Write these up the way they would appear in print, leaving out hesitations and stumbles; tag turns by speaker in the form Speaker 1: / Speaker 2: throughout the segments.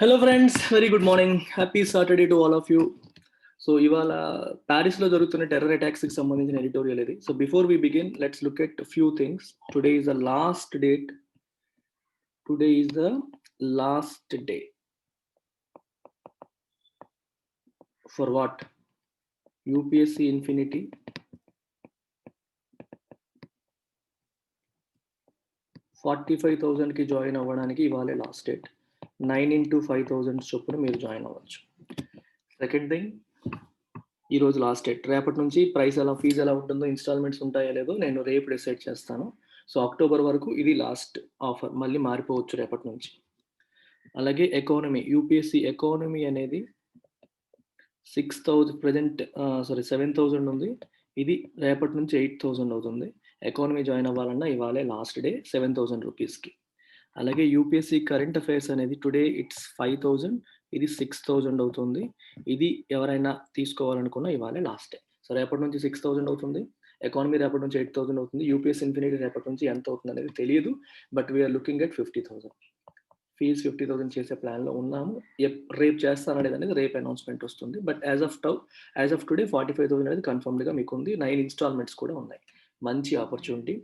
Speaker 1: Hello friends, very good morning. Happy Saturday to all of you. So ఇవాళ ప్యారిస్లో జరుగుతున్న terror అటాక్స్కి సంబంధించిన ఎడిటోరియల్ ఇది. So before we begin, let's look at few things. Today is the last date. Today is the last day for what? UPSC infinity, 45,000కి join అవ్వడానికి ఇవాళే last date. 9 into 5,000 చొప్పున మీరు జాయిన్ అవ్వచ్చు. సెకండ్ థింగ్, ఈ రోజు last date. రేపటి నుంచి ప్రైస్ ఎలా, ఫీజు ఎలా ఉంటుందో, ఇన్స్టాల్మెంట్స్ ఉంటాయో లేదో నేను రేపు డిసైడ్ చేస్తాను. సో అక్టోబర్ వరకు ఇది లాస్ట్ ఆఫర్, మళ్ళీ మారిపోవచ్చు రేపటి నుంచి. అలాగే ఎకానమీ, యూపీఎస్సి ఎకానమీ అనేది 6,000 ప్రజెంట్, 7,000 ఉంది. ఇది రేపటి నుంచి 8,000 అవుతుంది. ఎకానమీ జాయిన్ అవ్వాలన్నా ఇవాళే లాస్ట్ డే 7,000 రూపీస్కి. అలాగే యూపీఎస్సి కరెంట్ అఫైర్స్ అనేది టుడే ఇట్స్ 5,000, ఇది 6,000 అవుతుంది. ఇది ఎవరైనా తీసుకోవాలనుకున్నా ఇవాళే లాస్ట్ డే. సో రేపటి నుంచి 6,000 అవుతుంది, ఎకానమీ రేపటి నుంచి 8,000 అవుతుంది. యూపీఎస్సి ఇన్ఫినిటీ రేపటి నుంచి ఎంత అవుతుంది అనేది తెలియదు, but we are looking at 50,000. Fees 50,000 చేసే ప్లాన్లో ఉన్నాము. రేపు చేస్తాననేది రేపు అనౌన్స్మెంట్ వస్తుంది. బట్ యాజ్ ఆఫ్ టుడే 45,000 అనేది కన్ఫర్మ్డ్గా మీకు ఉంది. 9 ఇన్స్టాల్మెంట్స్ కూడా ఉన్నాయి. మంచి opportunity,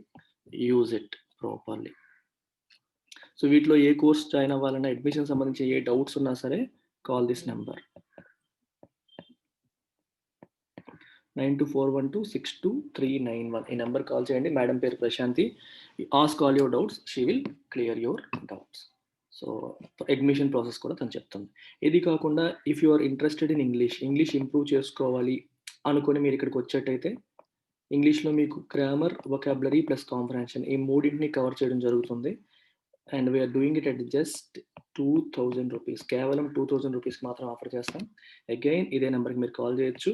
Speaker 1: use it properly. So వీటిలో ఏ కోర్స్ జాయిన్ అవ్వాలన్నా, అడ్మిషన్ సంబంధించి ఏ డౌట్స్ ఉన్నా సరే, కాల్ దిస్ నెంబర్ 9241262391. ఈ నెంబర్ కాల్ చేయండి. మేడం పేరు Prashanti. Ask all your doubts, she will clear your doubts. So admission process కూడా తను చెప్తుంది. ఇది కాకుండా if you are interested in English improve చేసుకోవాలి అనుకుని మీరు ఇక్కడికి వచ్చేటైతే, ఇంగ్లీష్లో మీకు గ్రామర్, వొకాబులరీ ప్లస్ కాంప్రహెన్షన్ ఈ మూడింటిని కవర్ చేయడం జరుగుతుంది. And we are doing it at just 2,000 rupees. కేవలం 2,000 రూపీస్ మాత్రం ఆఫర్ చేస్తాం. అగైన్ ఇదే నెంబర్కి మీరు కాల్ చేయొచ్చు.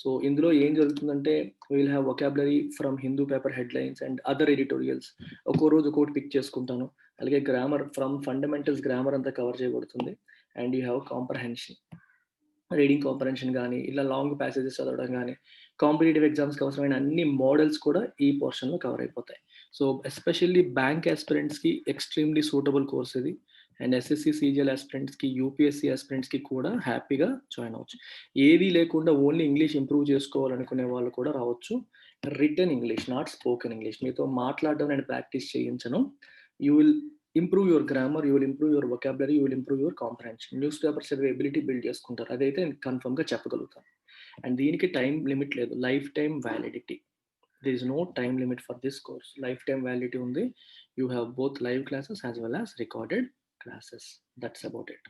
Speaker 1: సో ఇందులో ఏం జరుగుతుందంటే, will have vocabulary from Hindu paper headlines and other editorials. ఒక్కో రోజు ఒక్కోటి పిక్ చేసుకుంటాను. అలాగే గ్రామర్ ఫ్రమ్ ఫండమెంటల్స్, గ్రామర్ అంతా కవర్ చేయబడుతుంది. And you have comprehension, reading comprehension కానీ, ఇలా లాంగ్ ప్యాసేజెస్ చదవడం కానీ, కాంపిటేటివ్ ఎగ్జామ్స్కి అవసరమైన అన్ని మోడల్స్ కూడా ఈ పోర్షన్లో కవర్ అయిపోతాయి. సో ఎస్పెషల్లీ బ్యాంక్ ఆస్పిరెంట్స్కి ఎక్స్ట్రీమ్లీ సూటబుల్ కోర్స్ ఇది. అండ్ ఎస్ఎస్సి సిజిఎల్ ఆస్పిరెంట్స్కి, యూపీఎస్సి ఆస్పిరెంట్స్కి కూడా హ్యాపీగా జాయిన్ అవ్వచ్చు. ఏది లేకుండా ఓన్లీ ఇంగ్లీష్ ఇంప్రూవ్ చేసుకోవాలనుకునే వాళ్ళు కూడా రావచ్చు. Written English, not spoken English. మీతో మాట్లాడడం నేను ప్రాక్టీస్ చేయించను. You will improve your grammar, you will improve your vocabulary, you will improve your comprehension. News paper చదివే ఎబిలిటీ బిల్డ్ చేసుకుంటారు. అదైతే నేను కన్ఫర్మ్గా చెప్పగలుగుతాను. అండ్ దీనికి టైం లిమిట్ లేదు, life time validity. there is no time limit for this course. Lifetime validity undi. You have both live classes as well as recorded classes. That's about it.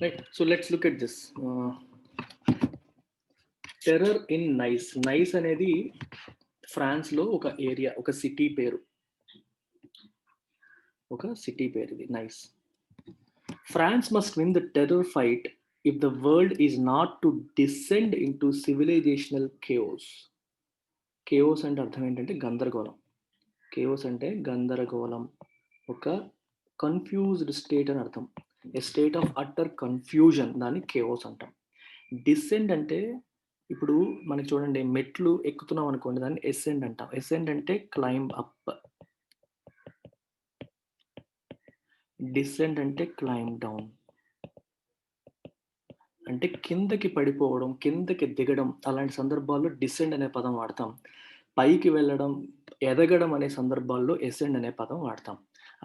Speaker 1: Right, so let's look at this. Terror in Nice. Nice అనేది France లో ఒక area, ఒక city పేరు. ఇది nice. France must win the terror fight if the world is not to descend into civilizational chaos. Chaos అంటే అర్థం ఏంటంటే గందరగోళం. కేయోస్ అంటే గందరగోళం, ఒక కన్ఫ్యూజ్డ్ స్టేట్ అని అర్థం. ఏ స్టేట్ ఆఫ్ అటర్ కన్ఫ్యూజన్, దాన్ని కేయోస్ అంటాం. డిసెండ్ అంటే, ఇప్పుడు మనకి చూడండి, మెట్లు ఎక్కుతున్నాం అనుకోండి, దాన్ని ఎసెండ్ అంటాం. ఎసెండ్ అంటే క్లైంబ్ అప్, డిసెండ్ అంటే క్లైంబ్ డౌన్. అంటే కిందకి పడిపోవడం, కిందకి దిగడం, అలాంటి సందర్భాల్లో డిసెండ్ అనే పదం వాడతాం. పైకి వెళ్ళడం, ఎదగడం అనే సందర్భాల్లో ఎసెండ్ అనే పదం వాడతాం.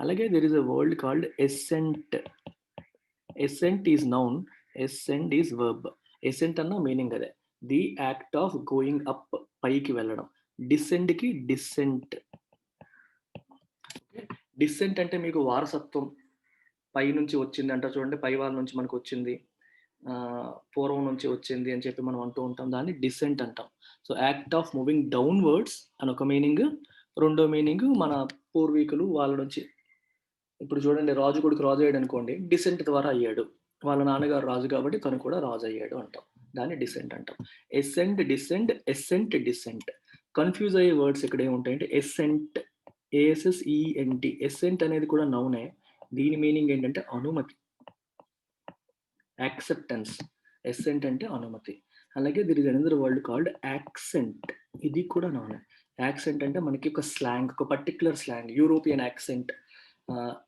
Speaker 1: అలాగే there is a word called ascent. Ascent is noun, ascend is verb. Ascent అన్న మీనింగ్ అదే, the act of going up, పైకి వెళ్ళడం. డిసెండ్కి డిసెంట్. డిసెంట్ అంటే మీకు వారసత్వం, పై నుంచి వచ్చింది అంటారు చూడండి, పై వాళ్ళ నుంచి మనకు వచ్చింది, పూర్వం నుంచి వచ్చింది అని చెప్పి మనం అంటూ ఉంటాం. దాన్ని డిసెంట్ అంటాం. So act of moving downwards అని ఒక మీనింగ్. రెండో మీనింగ్, మన పూర్వీకులు వాళ్ళ నుంచి, ఇప్పుడు చూడండి, రాజు కొడుకు రాజు అయ్యాడు అనుకోండి, డిసెంట్ ద్వారా అయ్యాడు. వాళ్ళ నాన్నగారు రాజు కాబట్టి తను కూడా రాజు అయ్యాడు అంటాం. దాన్ని డిసెంట్ అంటాం. Ascent, descent, ascent, descent. Confuse అయ్యే వర్డ్స్ ఇక్కడ ఏముంటాయంటే, ఎసెంట్, ఏఎస్ఎస్ఈఎన్టి. ఎసెంట్ అనేది కూడా నౌనే. దీని మీనింగ్ ఏంటంటే అనుమతి, యాక్సెప్టెన్స్. ఎసెంట్ అంటే అనుమతి. అలాగే there is another word called accent. ఇది కూడా నౌనే. యాక్సెంట్ అంటే మనకి ఒక స్లాంగ్, ఒక particular slang, European accent,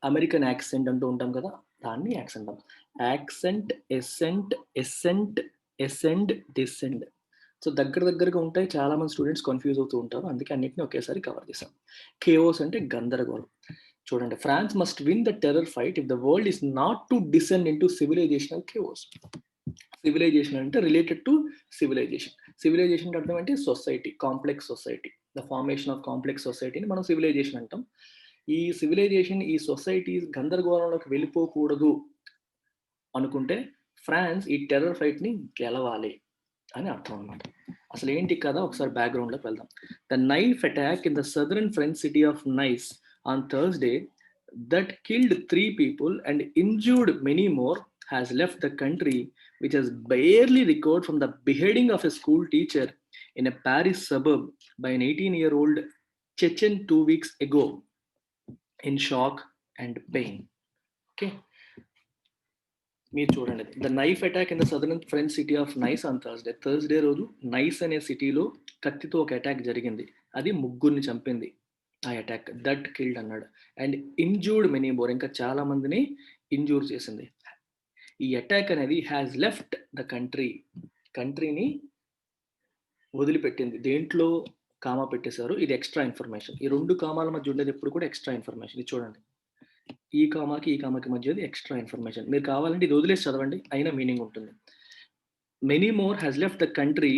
Speaker 1: American accent అంటూ ఉంటాం కదా! దాన్ని యాక్సెంట్ అంటాం. Accent, ascent, ascent, ascend, descend. So, దగ్గరగా ఉంటాయి. చాలామంది స్టూడెంట్స్ కన్‌ఫ్యూజ్ అవుతూ ఉంటారు. అందుకే అన్నిటిని ఒకేసారి కవర్ చేశాం. కేఓస్ అంటే గందరగోళం. చూడండి, France must win the terror fight if the world is not to descend into civilizational chaos. Civilizational అంటే రిలేటెడ్ టు సివిలైజేషన్. సివిలైజేషన్ అంటే అర్థం ఏంటి? Society, complex society. The formation of complex సొసైటీని మనం సివిలైజేషన్ అంటాం. ఈ సివిలైజేషన్, ఈ సొసైటీ గందరగోళంలోకి వెళ్ళిపోకూడదు అనుకుంటే ఫ్రాన్స్ ఈ టెర్రర్ ఫైట్‌ని గెలవాలి అని అర్థం అనమాట. అసలు ఏంటి కథ? ఒకసారి బ్యాక్‌గ్రౌండ్‌లోకి వెళ్దాం. The knife attack in the southern French city of nice on Thursday that killed 3 people and injured many more has left the country, which has barely recovered from the beheading of a school teacher in a Paris suburb by an 18-year-old Chechen 2 weeks ago, in shock and pain. Okay. మీరు చూడండి, the knife attack in the southern French city of nice on Thursday రోజు nice అనే సిటీలో కత్తితో ఒక attack జరిగింది. అది ముగ్గురిని చంపింది ఆ అటాక్. దట్ కిల్డ్ అన్నాడు. అండ్ ఇంజూర్డ్ మెనీ మోర్, ఇంకా చాలా మందిని ఇంజూర్ చేసింది. ఈ అటాక్ అనేది హ్యాస్ లెఫ్ట్ ద కంట్రీని వదిలిపెట్టింది. దేంట్లో కామా పెట్టేశారు, ఇది ఎక్స్ట్రా ఇన్ఫర్మేషన్. ఈ 2 కామాల మధ్య ఉండేది ఎప్పుడు కూడా ఎక్స్ట్రా ఇన్ఫర్మేషన్. ఇది చూడండి, ఈ కామాకి మధ్యది ఎక్స్ట్రా ఇన్ఫర్మేషన్. మీరు కావాలంటే ఇది వదిలేసి చదవండి, అయినా మీనింగ్ ఉంటుంది. Many more has left the country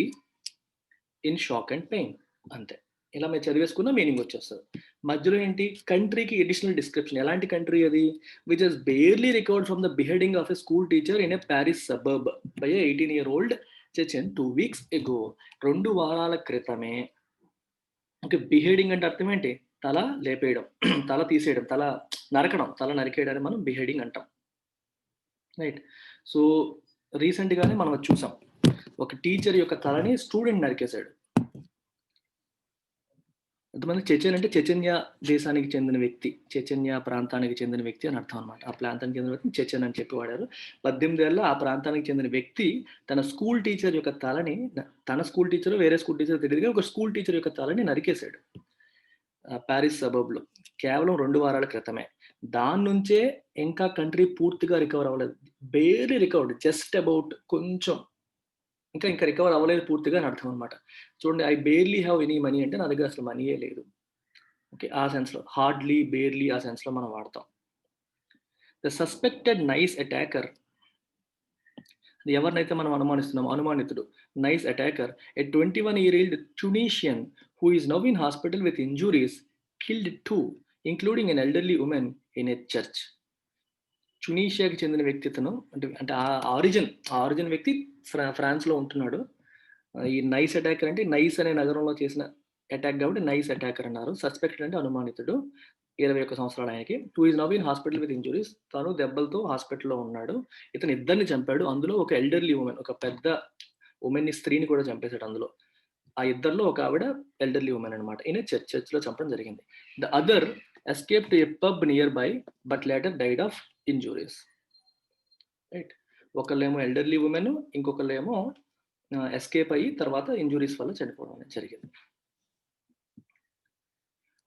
Speaker 1: in shock and pain. అంతే. ఇలా మీరు చదివేసుకున్న మీనింగ్ వచ్చేస్తుంది. మధ్యలో ఏంటి? కంట్రీకి అడిషనల్ డిస్క్రిప్షన్. ఎలాంటి కంట్రీ అది? Which has barely recovered from the beheading of a school teacher in a Paris suburb by a 18-year-old Chechen 2 weeks ago. 2 వారాల క్రితమే. ఓకే. బిహెడింగ్ అంటే అర్థం ఏంటి? తల లేపేయడం, తల తీసేయడం, తల నరకడం, తల నరికేయడాన్ని మనం బిహెడింగ్ అంటాం. రైట్. సో, రీసెంట్‌గానే మనం అది చూసాం. ఒక టీచర్ యొక్క తలని స్టూడెంట్ నరికేశాడు. కొంతమంది చెచెన్ అంటే చెచెన్యా దేశానికి చెందిన వ్యక్తి, చెచెన్యా ప్రాంతానికి చెందిన వ్యక్తి అని అర్థం అనమాట. ఆ ప్రాంతానికి చెందిన వ్యక్తిని చెచెన్ అని చెప్పి వాడారు. 18 ఏళ్ల ఆ ప్రాంతానికి చెందిన వ్యక్తి తన స్కూల్ టీచర్ యొక్క తలని, తన స్కూల్ టీచరో వేరే స్కూల్ టీచరో తెలీదు గానీ, ఒక స్కూల్ టీచర్ యొక్క తలని నరికేశాడు. పారిస్ సబర్బ్‌లో. కేవలం 2 వారాల క్రితమే. దాని నుంచే ఇంకా కంట్రీ పూర్తిగా రికవర్ అవ్వలేదు. బేర్లీ రికవర్డ్, జస్ట్ అబౌట్, కొంచెం ఇంకా రికవర్ అవ్వలేదు పూర్తిగా అని అర్థం అనమాట. చూడండి, I barely have any money అంటే నా దగ్గర అసలు మనీయే లేదు. ఓకే. ఆ సెన్స్‌లో హార్డ్‌లీ, బేర్లీ ఆ సెన్స్‌లో మనం వాడతాం. ద సస్పెక్టెడ్ నైస్ అటాకర్, ఎవరినైతే మనం అనుమానిస్తున్నామో అనుమానితుడు, nice attacker, a 21-year-old Tunisian who is now in hospital with injuries, killed 2, including an elderly woman in a church. టునీషియాకి చెందిన వ్యక్తి ఇతను. అంటే ఆ ఆరిజిన్ వ్యక్తి ఫ్రాన్స్‌లో ఉంటున్నాడు. ఈ నైస్ అటాకర్ అంటే నైస్ అనే నగరంలో చేసిన అటాక్ కాబట్టి నైస్ అటాకర్ అన్నారు. సస్పెక్టెడ్ అంటే అనుమానితుడు. 21 సంవత్సరాలు ఆయనకి. Who is now in hospital with injuries. తను దెబ్బలతో హాస్పిటల్‌లో ఉన్నాడు. ఇతను ఇద్దరిని చంపాడు. అందులో ఒక ఎల్డర్లీ వుమెన్, ఒక పెద్ద వుమెన్‌ని, స్త్రీని కూడా చంపేసాడు అందులో. ఆ ఇద్దరిలో ఒక ఆవిడ ఎల్డర్లీ వుమెన్ అనమాట. ఈయన చర్చ్‌లో చంపడం జరిగింది. The other escaped to a pub near by but later died of injuries. Right. ఒకళ్ళేమో ఎల్డర్లీ వుమెన్, ఇంకొకళ్ళేమో ఎస్కేప్ అయ్యి తర్వాత ఇంజ్యూరీస్ వల్ల చనిపోవడం అనేది జరిగింది.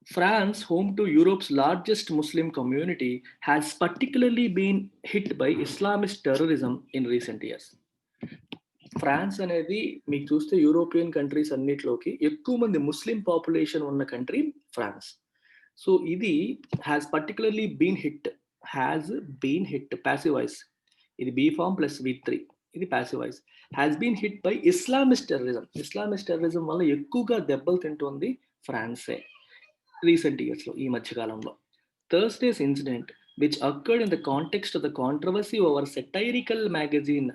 Speaker 1: France, home to Europe's largest Muslim community, has particularly been hit by Islamist terrorism in recent years. France అనేది మీకు చూస్తే యూరోపియన్ కంట్రీస్ అన్నిట్లోకి ఎక్కువ మంది ముస్లిం పాపులేషన్ ఉన్న కంట్రీ ఫ్రాన్స్. సో ఇది has been hit passive voice. ఇది బీ ఫార్మ్ ప్లస్ V3, ఇది passive voice. Has been hit by Islamist terrorism వల్ల ఎక్కువగా దెబ్బలు తింటోంది ఫ్రాన్సే రీసెంట్ ఇయర్స్లో, ఈ మధ్యకాలంలో. Thursday's incident, which occurred in the context of the controversy over satirical magazine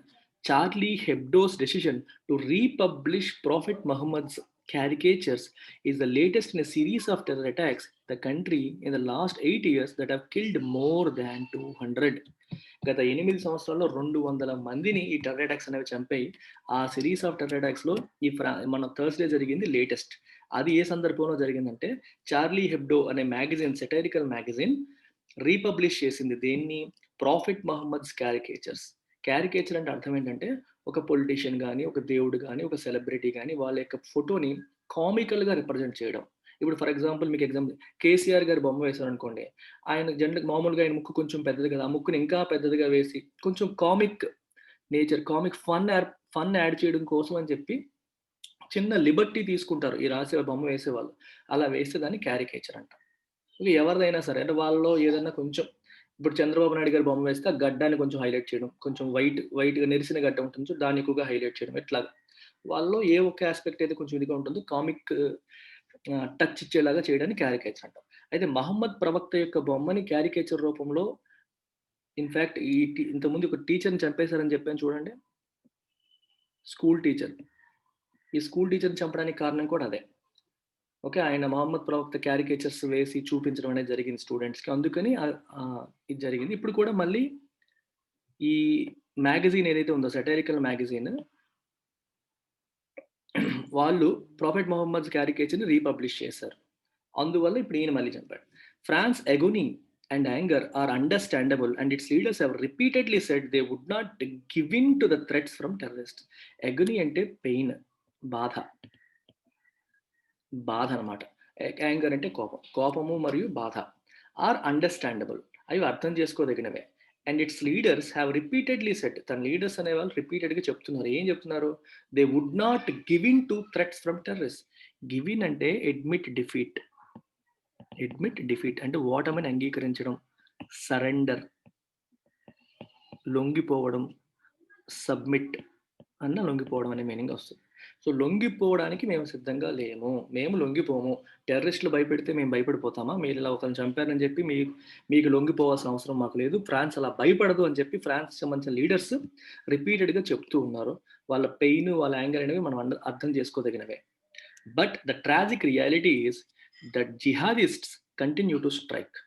Speaker 1: Charlie Hebdo's decision to republish Prophet Muhammad's caricatures, is the latest in a series of terror attacks the country in the last 8 years that have killed more than 200. గత 8 సంవత్సరాల్లో 200 మందిని ఈ terror attacks అనేవి చంపాయి. ఆ series of terror అటాక్స్లో మన Thursday జరిగింది latest. అది ఏ సందర్భంలో జరిగిందంటే, చార్లీ హెబ్డో అనే మ్యాగజైన్, సెటైరికల్ మ్యాగజైన్ రీపబ్లిష్ చేసింది దేన్ని? ప్రాఫిట్ మహమ్మద్స్ క్యారికేచర్ అంటే అర్థం ఏంటంటే, ఒక పొలిటీషియన్ కానీ, ఒక దేవుడు కానీ, ఒక సెలబ్రిటీ కానీ వాళ్ళ యొక్క ఫోటోని కామికల్గా రిప్రజెంట్ చేయడం. ఇప్పుడు ఫర్ ఎగ్జాంపుల్ మీకు ఎగ్జాంపుల్ కేసీఆర్ గారి బొమ్మ వేశారనుకోండి. ఆయన జనరల్‌గా మామూలుగా ఆయన ముక్కు కొంచెం పెద్దది కదా! ఆ ముక్కుని ఇంకా పెద్దదిగా వేసి కొంచెం comic nature, comic fun add చేయడం కోసం అని చెప్పి చిన్న లిబర్టీ తీసుకుంటారు. ఈ రాసే బొమ్మ వేసేవాళ్ళు. అలా వేస్తే దాన్ని క్యారికేచర్ అంటాం. ఇది ఎవరిదైనా సరే అంటే వాళ్ళలో ఏదన్నా కొంచెం ఇప్పుడు చంద్రబాబు నాయుడు గారి బొమ్మ వేస్తే ఆ గడ్డాన్ని కొంచెం హైలైట్ చేయడం. కొంచెం వైట్‌గా నెరిసిన గడ్డ ఉంటుంది చూడు దాన్ని ఎక్కువగా హైలైట్ చేయడం. ఇట్లాగా. వాళ్ళలో ఏ ఒక్క యాస్పెక్ట్ అయితే కొంచెం ఇదిగా ఉంటుందో కామిక్ టచ్ ఇచ్చేలాగా చేయడాన్ని క్యారికేచర్ అంటాం. అయితే మహమ్మద్ ప్రవక్త యొక్క బొమ్మని క్యారికేచర్ రూపంలో ఇన్‌ఫాక్ట్ ఇంతకుముందు ఒక టీచర్‌ని చంపేశారని చెప్పాను చూడండి. School teacher. ఈ స్కూల్ టీచర్‌ని చంపడానికి కారణం కూడా అదే. ఓకే. ఆయన మహమ్మద్ ప్రవక్త క్యారికేచర్స్ వేసి చూపించడం అనేది జరిగింది స్టూడెంట్స్‌కి. అందుకని ఇది జరిగింది. ఇప్పుడు కూడా మళ్ళీ ఈ మ్యాగజైన్ ఏదైతే ఉందో సాటిరికల్ మ్యాగజైన్ వాళ్ళు ప్రాఫెట్ మొహమ్మద్ క్యారికేచర్‌ని రీపబ్లిష్ చేశారు. అందువల్ల ఇప్పుడు ఈయన మళ్ళీ చంపాడు. France agony and anger are understandable and its leaders have repeatedly said they would not give in to the threats from terrorists. Agony అంటే పెయిన్, బాధ. బాధ అనమాట. యాంగర్ అంటే కోపం. కోపము మరియు బాధ. Are understandable. అవి అర్థం చేసుకోదగినవే. And its leaders have repeatedly said తన లీడర్స్ అనేవాళ్ళు రిపీటెడ్‌గా చెప్తున్నారు. ఏం చెప్తున్నారు? They would not give in to threats from terrorist. Give in అంటే అడ్మిట్ డిఫీట్. అడ్మిట్ డిఫీట్ అంటే ఓటమిని అంగీకరించడం. సరెండర్. లొంగిపోవడం. సబ్మిట్ అన్న లొంగిపోవడం అనే మీనింగ్ వస్తుంది. సో లొంగిపోవడానికి మేము సిద్ధంగా లేము. మేము లొంగిపోము. టెర్రరిస్టులు భయపెడితే మేము భయపడిపోతామా? మీరు ఇలా ఒకరిని చంపారని చెప్పి మీకు లొంగిపోవాల్సిన అవసరం మాకు లేదు. ఫ్రాన్స్ అలా భయపడదు అని చెప్పి ఫ్రాన్స్‌కి సంబంధించిన లీడర్స్ రిపీటెడ్‌గా చెప్తూ ఉన్నారు. వాళ్ళ పెయిన్, వాళ్ళ యాంగర్ అనేవి మనం అర్థం చేసుకోదగినవే. But the tragic reality is that jihadists continue to strike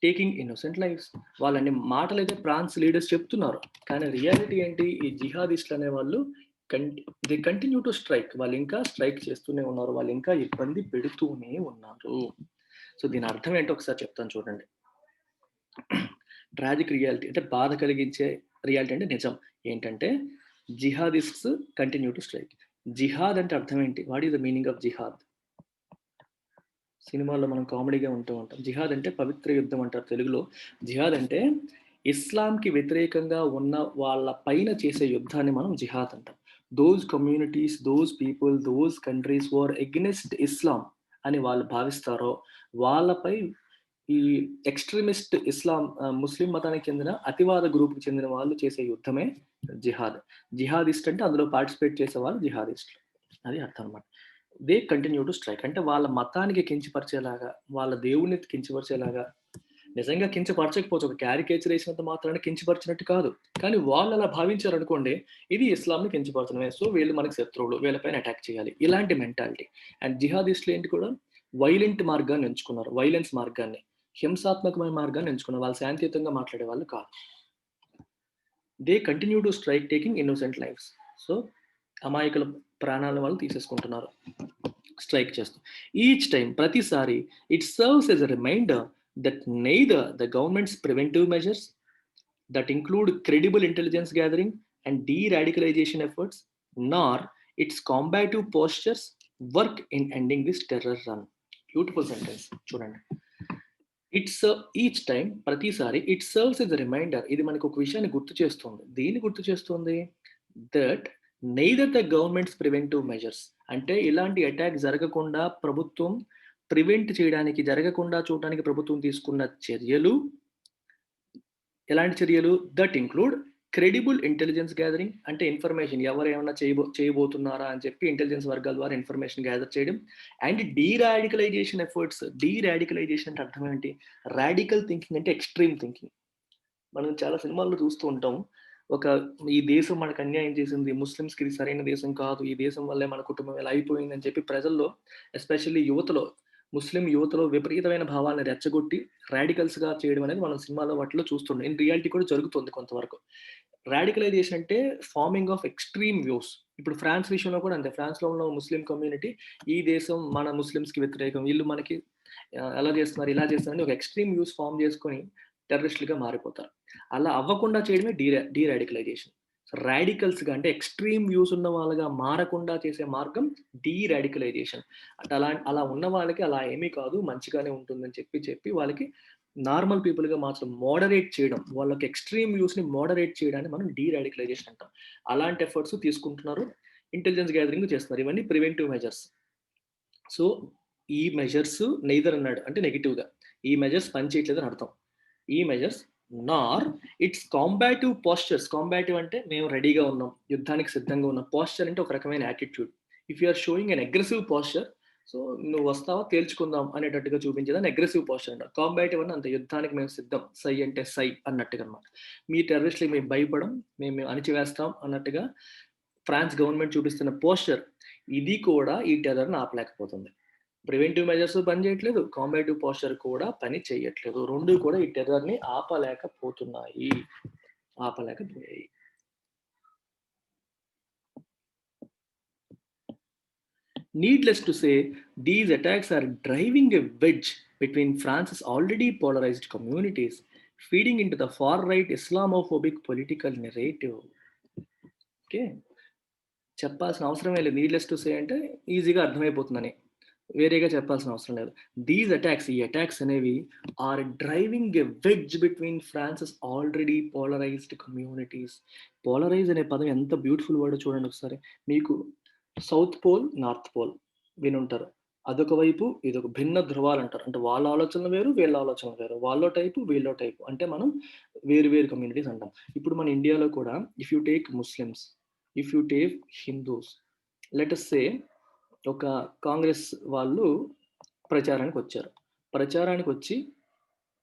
Speaker 1: taking innocent lives. వాళ్ళని మాటలైతే ఫ్రాన్స్ లీడర్స్ చెప్తున్నారు. కానీ రియాలిటీ ఏంటి? ఈ జిహాదిస్టులు అనేవాళ్ళు దే కంటిన్యూ టు స్ట్రైక్. వాళ్ళు ఇంకా స్ట్రైక్ చేస్తూనే ఉన్నారు. వాళ్ళు ఇంకా ఇబ్బంది పెడుతూనే ఉన్నారు. సో దీని అర్థం ఏంటో ఒకసారి చెప్తాను చూడండి. ట్రాజిక్ రియాలిటీ అంటే బాధ కలిగించే రియాలిటీ అంటే నిజం. ఏంటంటే జిహాదిస్ట్స్ కంటిన్యూ టు స్ట్రైక్. జిహాద్ అంటే అర్థం ఏంటి? What is the meaning of jihad? సినిమాల్లో మనం కామెడీగా ఉంటూ ఉంటాం. జిహాద్ అంటే పవిత్ర యుద్ధం అంటారు తెలుగులో. జిహాద్ అంటే ఇస్లాంకి వ్యతిరేకంగా ఉన్న వాళ్ళ పైన చేసే యుద్ధాన్ని మనం జిహాద్ అంటాం. Those communities, those people, those countries were against Islam అని వాళ్ళు భావిస్తారో వాళ్ళపై ఈ ఎక్స్ట్రీమిస్ట్ ఇస్లాం ముస్లిం మతానికి చెందిన అతివాద గ్రూప్‌కి చెందిన వాళ్ళు చేసే యుద్ధమే జిహాద్. జిహాదిస్ట్ అంటే అందులో పార్టిసిపేట్ చేసే వాళ్ళు జిహాదిస్టులు. అది అర్థం అన్నమాట. They continue to strike. అంటే వాళ్ళ మతానికి కించపరిచేలాగా, వాళ్ళ దేవుడిని కించపరిచేలాగా, నిజంగా కించపరచకపోవచ్చు. ఒక క్యారికేచర్ ఏసినంత మాత్రాన కించపరిచినట్టు కాదు. కానీ వాళ్ళు అలా భావించారనుకోండి, ఇది ఇస్లాంని కించపరచడమే. సో వీళ్ళు మనకు శత్రువులు. వీళ్ళపైన అటాక్ చేయాలి. ఇలాంటి మెంటాలిటీ. అండ్ జిహాదిస్టులు ఏంటి కూడా వైలెంట్ మార్గాన్ని ఎంచుకున్నారు. వైలెన్స్ మార్గాన్ని. హింసాత్మకమైన మార్గాన్ని ఎంచుకున్నారు. వాళ్ళు శాంతియుతంగా మాట్లాడేవాళ్ళు కాదు. They continue to strike taking innocent lives. So అమాయకుల ప్రాణాలను వాళ్ళు తీసేసుకుంటున్నారు స్ట్రైక్ చేస్తూ. ఈచ్ టైం ప్రతిసారి it serves as a reminder that neither the government's preventive measures that include credible intelligence gathering and deradicalisation efforts nor its combative postures work in ending this terror run. Beautiful sentence చూడండి. It's each time ప్రతిసారి it serves as a reminder. ఇది మనకు ఒక విషయాన్ని గుర్తు చేస్తుంది. దేన్ని గుర్తు చేస్తుంది? That neither the government's preventive measures అంటే ఇలాంటి అటాక్ జరగకుండా ప్రభుత్వం ప్రివెంట్ చేయడానికి, జరగకుండా చూడడానికి ప్రభుత్వం తీసుకున్న చర్యలు ఎలాంటి చర్యలు? That include credible intelligence gathering అంటే ఇన్ఫర్మేషన్ ఎవరు ఏమన్నా చేయబోతున్నారా అని చెప్పి ఇంటెలిజెన్స్ వర్గాల ద్వారా ఇన్ఫర్మేషన్ గ్యాదర్ చేయడం. And deradicalisation efforts. డీ-రాడికలైజేషన్ అంటే అర్థం ఏంటి? రాడికల్ థింకింగ్ అంటే ఎక్స్ట్రీమ్ థింకింగ్. మనం చాలా సినిమాల్లో చూస్తూ ఉంటాం. ఈ దేశం మనకు అన్యాయం చేసింది. ముస్లిమ్స్‌కి ఇది సరైన దేశం కాదు. ఈ దేశం వల్లే మన కుటుంబం ఇలా అయిపోయిందని చెప్పి ప్రజల్లో ఎస్పెషల్లీ యువతలో, ముస్లిం యువతలో విపరీతమైన భావాలను రెచ్చగొట్టి రాడికల్స్‌గా చేయడం అనేది మనం సినిమాలో వాటిలో చూస్తుండం. ఇన్ రియాలిటీ కూడా జరుగుతుంది కొంతవరకు. రాడికలైజేషన్ అంటే ఫార్మింగ్ ఆఫ్ ఎక్స్‌ట్రీమ్ వ్యూస్. ఇప్పుడు ఫ్రాన్స్ విషయంలో కూడా అంతే. ఫ్రాన్స్‌లో ఉన్న ముస్లిం కమ్యూనిటీ ఈ దేశం మన ముస్లిమ్స్‌కి వ్యతిరేకం. వీళ్ళు మనకి అలా చేస్తున్నారు, ఇలా చేస్తున్నారని ఒక ఎక్స్‌ట్రీమ్ వ్యూస్ ఫార్మ్ చేసుకొని టెర్రరిస్టులుగా మారిపోతారు. అలా అవ్వకుండా చేయడమే డీ రాడికలైజేషన్. రాడికల్స్‌గా అంటే ఎక్స్‌ట్రీమ్ వ్యూస్ ఉన్న వాళ్ళగా మారకుండా చేసే మార్గం డీరాడికలైజేషన్. అంటే అలా ఉన్న వాళ్ళకి అలా ఏమీ కాదు, మంచిగానే ఉంటుందని చెప్పి వాళ్ళకి నార్మల్ పీపుల్‌గా మార్చడం, మోడరేట్ చేయడం. వాళ్ళకి ఎక్స్‌ట్రీమ్ వ్యూస్‌ని మోడరేట్ చేయడాన్ని మనం డీరాడికలైజేషన్ అంటాం. అలాంటి ఎఫర్ట్స్ తీసుకుంటున్నారు. ఇంటెలిజెన్స్ గ్యాదరింగ్ చేస్తున్నారు. ఇవన్నీ ప్రివెంటివ్ మెజర్స్. సో, ఈ మెజర్స్ నెయిదర్ అన్నాడు. అంటే నెగెటివ్‌గా. ఈ మెజర్స్ పని చేయట్లేదని అర్థం. ఈ మెజర్స్ నార్ ఇట్స్ కాంబాటివ్ పోస్చర్స్. కాంబాటివ్ అంటే మేము రెడీగా ఉన్నాం. యుద్ధానికి సిద్ధంగా ఉన్నాం. పోస్చర్ అంటే ఒక రకమైన attitude. If you are showing an aggressive posture, so నువ్వు వస్తావా తేల్చుకుందాం అనేటట్టుగా చూపించేదాన్ని అగ్రెసివ్ పోస్చర్ అంటారు. కాంబాటివ్ అంటే అంతే, యుద్ధానికి మేము సిద్ధం. సై అంటే సై అన్నట్టుగా అనమాట. మీ టెర్రరిస్ట్‌లకి మేము భయపడం, మేము అణిచివేస్తాం అన్నట్టుగా ఫ్రాన్స్ గవర్నమెంట్ చూపిస్తున్న పోస్చర్, ఇది కూడా ఈ టెర్రర్‌ని ఆపలేకపోతుంది. ప్రివెంటివ్ మెజర్స్ పని చేయట్లేదు. కాంబాటివ్ పోస్చర్ కూడా పని చేయట్లేదు. 2 కూడా ఈ టెర్రర్‌ని ఆపలేకపోతున్నాయి. ఆపలేకపోయాయి. Needless to say, these attacks are driving a wedge between France's already polarized communities, feeding into the far-right Islamophobic political narrative. Okay. చెప్పాల్సిన అవసరమే లేదు. నీడ్లెస్ టు సే అంటే ఈజీగా అర్థమైపోతుందని. వేరేగా చెప్పాల్సిన అవసరం లేదు. ఈ అటాక్స్ అనేవి are driving a wedge between France's already polarised communities. Polarise అనే పదం ఎంత బ్యూటిఫుల్ వర్డో చూడండి ఒకసారి. మీకు సౌత్ పోల్, నార్త్ పోల్ వినుంటారు. అదొక వైపు, ఇదొక భిన్న ధృవాలంటారు. అంటే వాళ్ళ ఆలోచనలు వేరు, వీళ్ళ ఆలోచనలు వేరు. వాళ్ళో టైపు, వీళ్ళో టైపు. అంటే మనం వేరు వేరు కమ్యూనిటీస్ అంటాం. ఇప్పుడు మన ఇండియాలో కూడా if you take Muslims, if you take Hindus, let us say ఒక కాంగ్రెస్ వాళ్ళు ప్రచారానికి వచ్చారు. ప్రచారానికి వచ్చి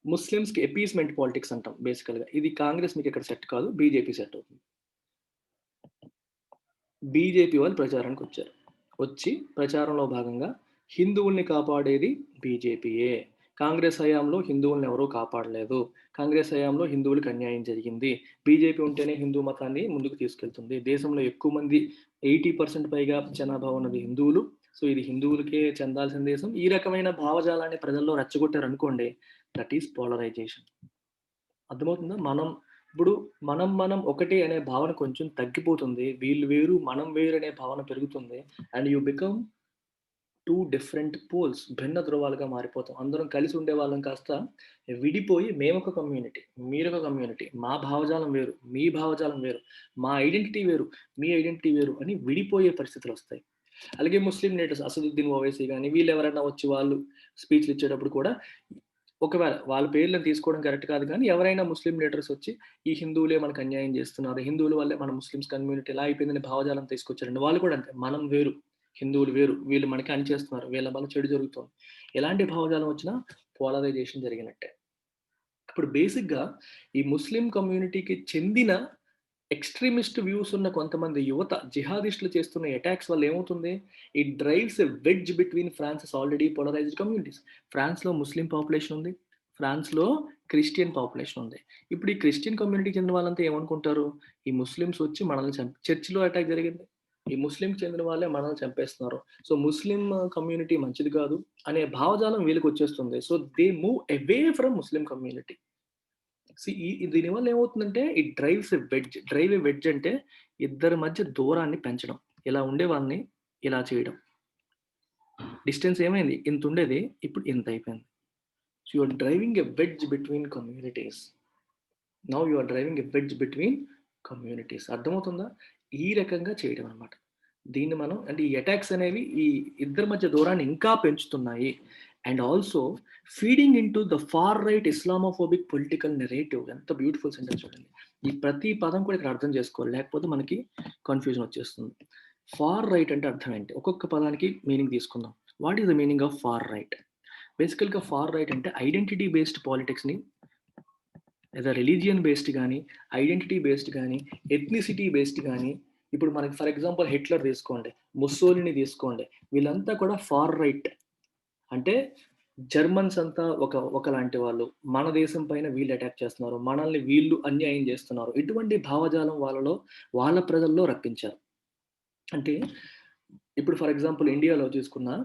Speaker 1: ముస్లిమ్స్‌కి అపీస్‌మెంట్ పాలిటిక్స్ అంటాం బేసికల్‌గా. ఇది కాంగ్రెస్ మీకు ఇక్కడ సెట్ కాదు. బీజేపీ సెట్ అవుతుంది. బీజేపీ వాళ్ళు ప్రచారానికొచ్చారు. వచ్చి ప్రచారంలో భాగంగా హిందువుల్ని కాపాడేది బీజేపీయే. కాంగ్రెస్ హయాంలో హిందువుల్ని ఎవరూ కాపాడలేదు. కాంగ్రెస్ హయాంలో హిందువులకి అన్యాయం జరిగింది. బీజేపీ ఉంటేనే హిందూ మతాన్ని ముందుకు తీసుకెళ్తుంది. దేశంలో ఎక్కువ మంది 80% పైగా జనాభా ఉన్నది హిందువులు. సో, ఇది హిందువులకే చెందాల్సిన దేశం. ఈ రకమైన భావజాలాన్ని ప్రజల్లో రెచ్చగొట్టారనుకోండి, దట్ ఈస్ పోలరైజేషన్. అర్థమవుతుందా? ఇప్పుడు మనం ఒకటే అనే భావన కొంచెం తగ్గిపోతుంది. వీళ్ళు వేరు, మనం వేరు అనే భావన పెరుగుతుంది. And you become 2 different poles. భిన్న ధృవాలుగా మారిపోతాం. అందరం కలిసి ఉండేవాళ్ళం కాస్త విడిపోయి మేమొక కమ్యూనిటీ, మీరొక కమ్యూనిటీ, మా భావజాలం వేరు, మీ భావజాలం వేరు, మా ఐడెంటిటీ వేరు, మీ ఐడెంటిటీ వేరు అని విడిపోయే పరిస్థితులొస్తాయి. అలాగే ముస్లిం లీడర్స్ అసదుద్దీన్ ఓవైసీ గాని, వీళ్ళెవరైనా వచ్చి వాళ్ళు స్పీచ్‌లు ఇచ్చేటప్పుడు కూడా ఒకవేళ వాళ్ళ పేర్లను తీసుకోవడం కరెక్ట్ కాదు కానీ, ఎవరైనా ముస్లిం లీడర్స్ వచ్చి, ఈ హిందువులే మనకు అన్యాయం చేస్తున్నారు, హిందువుల వల్లే మన ముస్లిమ్స్ కమ్యూనిటీ ఇలా అయిపోయిందని భావజాలం తీసుకొచ్చారండి. వాళ్ళు కూడా అంతే. మనం వేరు, హిందువులు వేరు, వీళ్ళు మనకి చేస్తున్నారు, వీళ్ళ వల్ల చెడు జరుగుతుంది. ఎలాంటి భావజాలం వచ్చినా పోలరైజేషన్ జరిగినట్టే. ఇప్పుడు బేసిక్‌గా ఈ ముస్లిం కమ్యూనిటీకి చెందిన ఎక్స్‌ట్రీమిస్ట్ వ్యూస్ ఉన్న కొంతమంది యువత జిహాదిస్టులు చేస్తున్న అటాక్స్ వల్ల ఏమవుతుంది? It drives a wedge between France's already polarised communities. ఫ్రాన్స్‌లో ముస్లిం పాపులేషన్ ఉంది. ఫ్రాన్స్‌లో క్రిస్టియన్ పాపులేషన్ ఉంది. ఇప్పుడు ఈ క్రిస్టియన్ కమ్యూనిటీకి చెందిన వాళ్ళంతా ఏమనుకుంటారు? ఈ ముస్లిమ్స్ వచ్చి మనల్ని చర్చ్‌లో అటాక్ జరిగింది. ఈ ముస్లింకి చెందిన వాళ్ళే మనల్ని చంపేస్తున్నారు. సో, ముస్లిం కమ్యూనిటీ మంచిది కాదు అనే భావజాలం వీళ్ళకొచ్చేస్తుంది. So, they move away from Muslim community. దీనివల్ల ఏమవుతుందంటే it drives a wedge. Drive a wedge అంటే ఇద్దరి మధ్య దూరాన్ని పెంచడం. ఇలా ఉండేవాళ్ళని ఇలా చేయడం. డిస్టెన్స్ ఏమైంది? ఇంతుండేది ఇప్పుడు ఇంతయిపోయింది. So, you are driving a wedge between communities. Now you are driving a wedge between communities. అర్థమవుతుందా? ఈ రకంగా చేయడం అన్నమాట. దీన్ని మనం అంటే ఈ అటాక్స్ అనేవి ఈ ఇద్దరి మధ్య దూరాన్ని ఇంకా పెంచుతున్నాయి. And also feeding into the far right Islamophobic political narrative. ఎంత బ్యూటిఫుల్ సెంటెన్స్ చూడండి. ఈ ప్రతి పదం కూడా ఇక్కడ అర్థం చేసుకోవాలి. లేకపోతే మనకి కన్‌ఫ్యూజన్ వచ్చేస్తుంది. ఫార్ రైట్ అంటే అర్థం ఏంటి? ఒక్కొక్క పదానికి మీనింగ్ తీసుకుందాం. What is the meaning of far right? బేసికల్‌గా ఫార్ రైట్ అంటే ఐడెంటిటీ బేస్డ్ పాలిటిక్స్‌ని లేదా రిలీజియన్ బేస్డ్ గానీ, ఐడెంటిటీ బేస్డ్ గానీ, ఎథ్నిసిటీ బేస్డ్ గానీ, ఇప్పుడు మనకి ఫర్ ఎగ్జాంపుల్ హిట్లర్ తీసుకోండి, ముస్సోలిని తీసుకోండి. వీళ్ళంతా కూడా ఫార్ రైట్. అంటే జర్మన్స్ అంతా ఒకలాంటి వాళ్ళు. మన దేశం పైన వీళ్ళు అటాక్ చేస్తున్నారు. మనల్ని వీళ్ళు అన్యాయం చేస్తున్నారు. ఇటువంటి భావజాలం వాళ్ళ ప్రజల్లో రప్పించారు. అంటే ఇప్పుడు ఫర్ ఎగ్జాంపుల్ ఇండియాలో చూసుకున్నా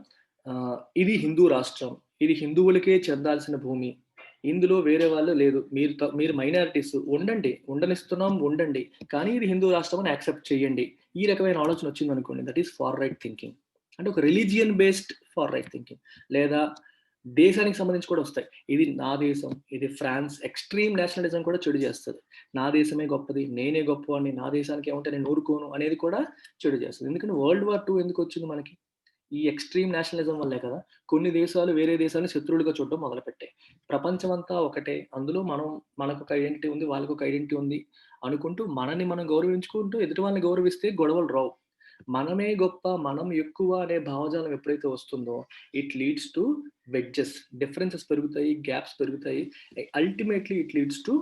Speaker 1: ఇది హిందూ రాష్ట్రం. ఇది హిందువులకే చెందాల్సిన భూమి. ఇందులో వేరే వాళ్ళు లేదు, మీరు మైనారిటీస్ ఉండండి, ఉండండి, కానీ ఇది హిందూ రాష్ట్రం అని యాక్సెప్ట్ చేయండి. ఈ రకమైన ఆలోచన వచ్చింది అనుకోండి, that is far right thinking. అంటే ఒక religion based far right thinking. లేదా దేశానికి సంబంధించి కూడా వస్తాయి. ఇది నా దేశం, ఇది ఫ్రాన్స్, ఎక్స్ట్రీమ్ నేషనలిజం కూడా చెడు చేస్తుంది. నా దేశమే గొప్పది, నేనే గొప్పవాడిని, నా దేశానికి ఏమంటే నేను ఊరుకోను అనేది కూడా చెడు చేస్తుంది. ఎందుకంటే వరల్డ్ వార్ 2 ఎందుకు వచ్చింది మనకి? ఈ ఎక్స్ట్రీమ్ నేషనలిజం వల్లే కదా. కొన్ని దేశాలు వేరే దేశాన్ని శత్రువులుగా చూడడం మొదలుపెట్టాయి. ప్రపంచం అంతా ఒకటే, అందులో మనకొక ఐడెంటిటీ ఉంది, వాళ్ళకొక ఐడెంటిటీ ఉంది అనుకుంటూ మనల్ని మనం గౌరవించుకుంటూ ఎదుటి వాళ్ళని గౌరవిస్తే గొడవలు రావు. మనమే గొప్ప, మనం ఎక్కువ అనే భావజాలం ఎప్పుడైతే వస్తుందో it leads to wedges, differences పెరుగుతాయి, గ్యాప్స్ పెరుగుతాయి. Ultimately it leads to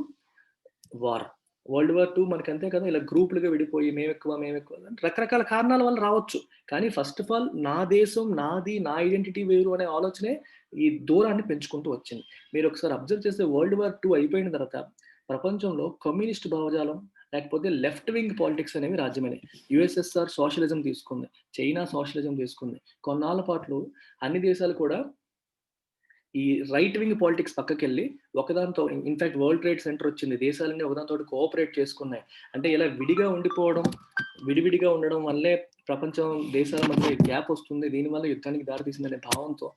Speaker 1: war. World war 2 మనకి అంతే కదా, ఇలా గ్రూపులుగా విడిపోయి మేమెక్కువ రకరకాల కారణాల వల్ల రావచ్చు. కానీ ఫస్ట్ ఆఫ్ ఆల్ నా దేశం నాది, నా ఐడెంటిటీ వేరు అనే ఆలోచనే ఈ దూరాన్ని పెంచుకుంటూ వచ్చింది. మీరు ఒకసారి అబ్జర్వ్ చేస్తే వరల్డ్ వార్ 2 అయిపోయిన తర్వాత ప్రపంచంలో కమ్యూనిస్ట్ భావజాలం లేకపోతే లెఫ్ట్ వింగ్ పాలిటిక్స్ అనేవి రాజ్యమైనవి. యుఎస్ఎస్ఆర్ సోషలిజం తీసుకుంది, చైనా సోషలిజం తీసుకుంది. కొన్నాళ్ళ పాటు అన్ని దేశాలు కూడా ఈ రైట్ వింగ్ పాలిటిక్స్ పక్కకెళ్ళి ఒకదానితో, ఇన్ఫాక్ట్ వరల్డ్ ట్రేడ్ సెంటర్ వచ్చింది, దేశాలన్నీ ఒకదానితో కోఆపరేట్ చేసుకున్నాయి. అంటే ఇలా విడిగా ఉండిపోవడం, విడివిడిగా ఉండడం వల్లే ప్రపంచం దేశాల మధ్య గ్యాప్ వస్తుంది, దీనివల్ల యుద్ధానికి దారితీసిందనే భావంతో